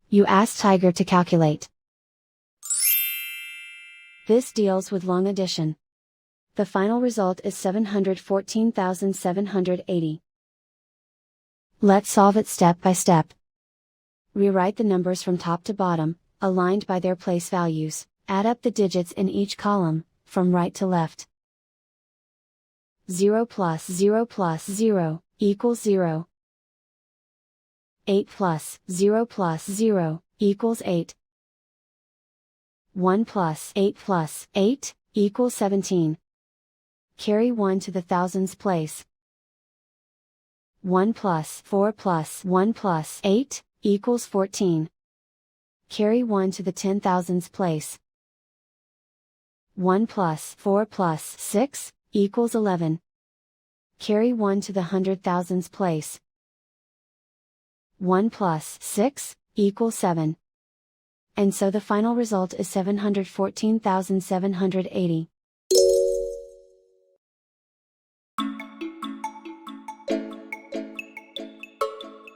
You ask Tiger to calculate. This deals with long addition. The final result is 714,780. Let's solve it step by step. Rewrite the numbers from top to bottom, aligned by their place values. Add up the digits in each column, from right to left. 0 plus 0 plus 0 equals 0. 8 plus 0 plus 0 equals 8. 1 plus 8 plus 8 equals 17. Carry 1 to the thousands place. 1 plus 4 plus 1 plus 8 equals 14. Carry 1 to the 10,000s place. 1 plus 4 plus 6 equals 11. Carry 1 to the 100,000s place. 1 plus 6 equals 7. And so the final result is 714,780.